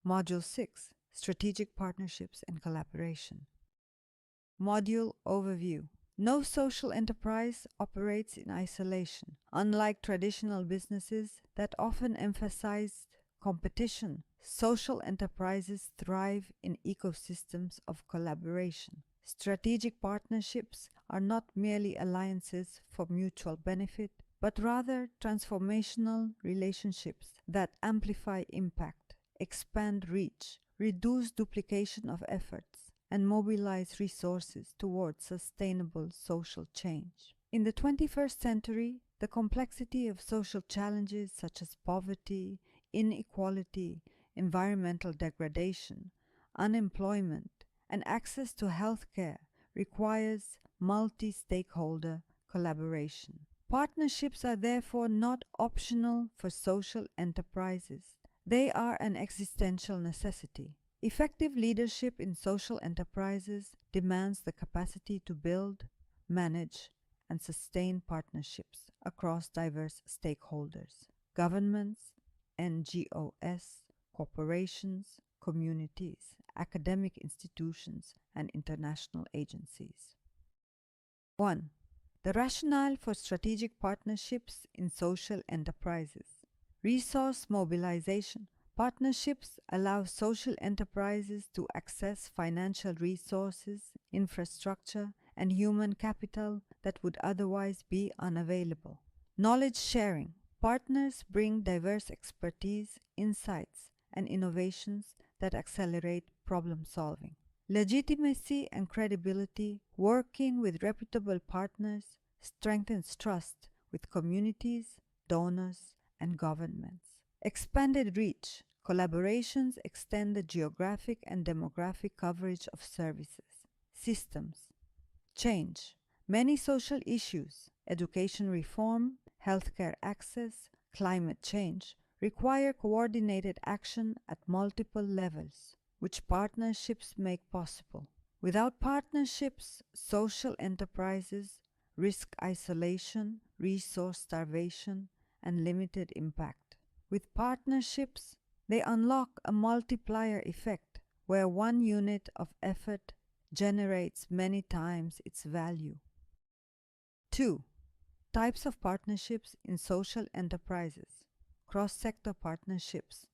Module 6, Strategic Partnerships and Collaboration. Module Overview. No social enterprise operates in isolation. Unlike traditional businesses that often emphasize competition, social enterprises thrive in ecosystems of collaboration. Strategic partnerships are not merely alliances for mutual benefit, but rather transformational relationships that amplify impact, expand reach, reduce duplication of efforts, and mobilize resources towards sustainable social change. In the 21st century, the complexity of social challenges such as poverty, inequality, environmental degradation, unemployment, and access to healthcare requires multi-stakeholder collaboration. Partnerships are therefore not optional for social enterprises. They are an existential necessity. Effective leadership in social enterprises demands the capacity to build, manage, and sustain partnerships across diverse stakeholders: governments, NGOs, corporations, communities, academic institutions, and international agencies. 1. The rationale for strategic partnerships in social enterprises. Resource mobilization. Partnerships allow social enterprises to access financial resources, infrastructure, and human capital that would otherwise be unavailable. Knowledge sharing. Partners bring diverse expertise, insights, and innovations that accelerate problem solving. Legitimacy and credibility. Working with reputable partners strengthens trust with communities, donors, and governments. Expanded reach. Collaborations extend the geographic and demographic coverage of services. Systems. Change. Many social issues, education reform, healthcare access, climate change, require coordinated action at multiple levels, which partnerships make possible. Without partnerships, social enterprises risk isolation, resource starvation, and limited impact. With partnerships, they unlock a multiplier effect where one unit of effort generates many times its value. 2. Types of partnerships in social enterprises. Cross-sector partnerships.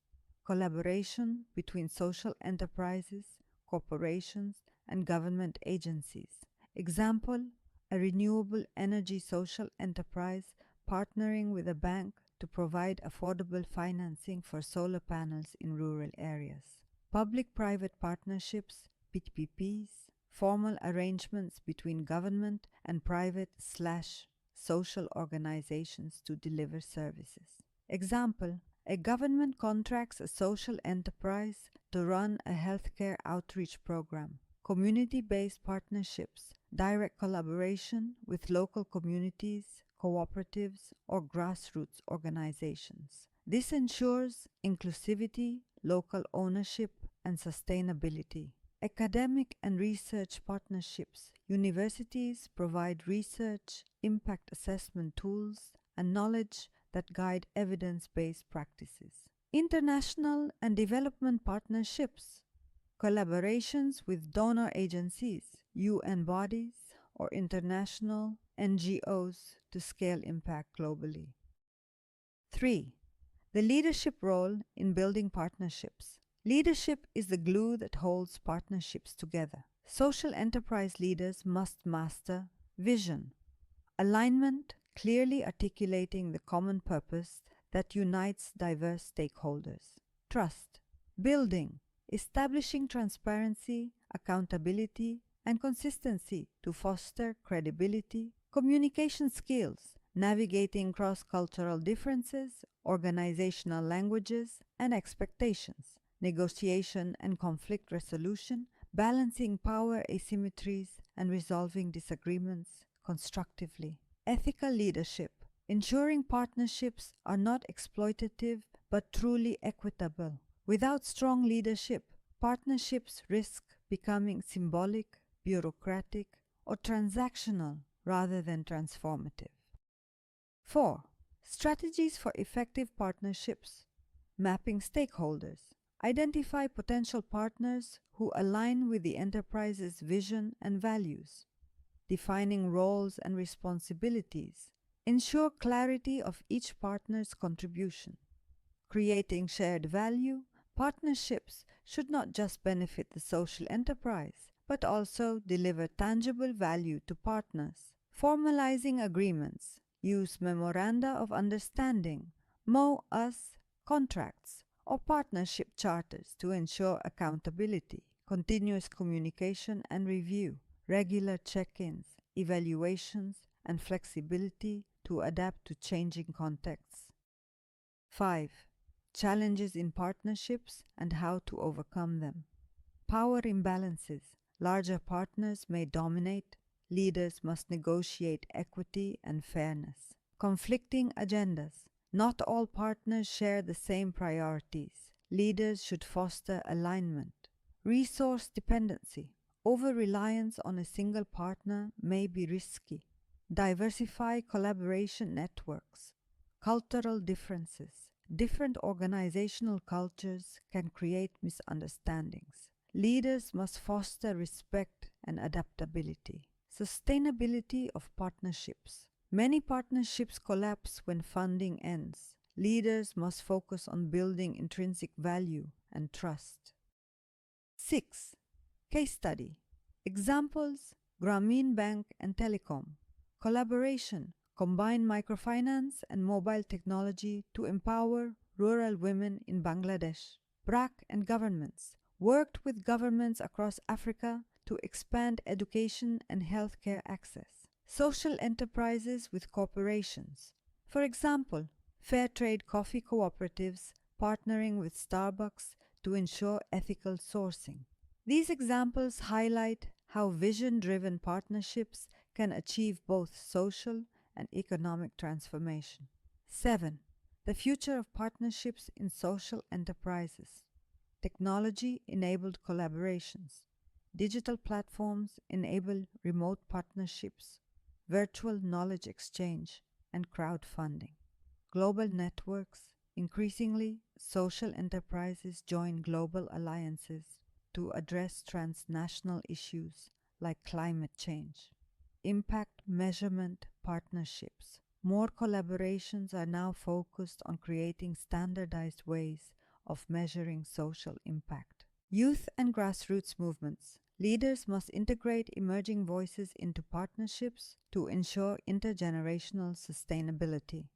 Collaboration between social enterprises, corporations, and government agencies. Example, a renewable energy social enterprise partnering with a bank to provide affordable financing for solar panels in rural areas. Public-private partnerships, PPPs, formal arrangements between government and private/social organizations to deliver services. Example, a government contracts a social enterprise to run a healthcare outreach program. Community-based partnerships, direct collaboration with local communities, cooperatives, or grassroots organizations. This ensures inclusivity, local ownership, and sustainability. Academic and research partnerships. Universities provide research, impact assessment tools, and knowledge that guide evidence-based practices. International and development partnerships. Collaborations with donor agencies, UN bodies, or international NGOs to scale impact globally. 3. The leadership role in building partnerships. Leadership is the glue that holds partnerships together. Social enterprise leaders must master vision, alignment, clearly articulating the common purpose that unites diverse stakeholders. Trust, building, establishing transparency, accountability, and consistency to foster credibility. Communication skills, navigating cross-cultural differences, organizational languages, and expectations. Negotiation and conflict resolution, balancing power asymmetries and resolving disagreements constructively. Ethical leadership, ensuring partnerships are not exploitative but truly equitable. Without strong leadership, partnerships risk becoming symbolic, bureaucratic, or transactional rather than transformative. 4. Strategies for effective partnerships. Mapping stakeholders. Identify potential partners who align with the enterprise's vision and values. Defining roles and responsibilities. Ensure clarity of each partner's contribution. Creating shared value. Partnerships should not just benefit the social enterprise, but also deliver tangible value to partners. Formalizing agreements. Use memoranda of understanding, MOUs, contracts, or partnership charters to ensure accountability, continuous communication and review, regular check-ins, evaluations, and flexibility to adapt to changing contexts. 5. Challenges in partnerships and how to overcome them. Power imbalances. Larger partners may dominate. Leaders must negotiate equity and fairness. Conflicting agendas. Not all partners share the same priorities. Leaders should foster alignment. Resource dependency. Over-reliance on a single partner may be risky. Diversify collaboration networks. Cultural differences. Different organizational cultures can create misunderstandings. Leaders must foster respect and adaptability. Sustainability of partnerships. Many partnerships collapse when funding ends. Leaders must focus on building intrinsic value and trust. 6. Case study. Examples: Grameen Bank and Telecom. Collaboration: combine microfinance and mobile technology to empower rural women in Bangladesh. BRAC and governments worked with governments across Africa to expand education and healthcare access. Social enterprises with corporations. For example, fair trade coffee cooperatives partnering with Starbucks to ensure ethical sourcing. These examples highlight how vision-driven partnerships can achieve both social and economic transformation. 7. The future of partnerships in social enterprises. Technology-enabled collaborations. Digital platforms enable remote partnerships, virtual knowledge exchange, and crowdfunding. Global networks. Increasingly, social enterprises join global alliances to address transnational issues like climate change. Impact measurement partnerships. More collaborations are now focused on creating standardized ways of measuring social impact. Youth and grassroots movements. Leaders must integrate emerging voices into partnerships to ensure intergenerational sustainability.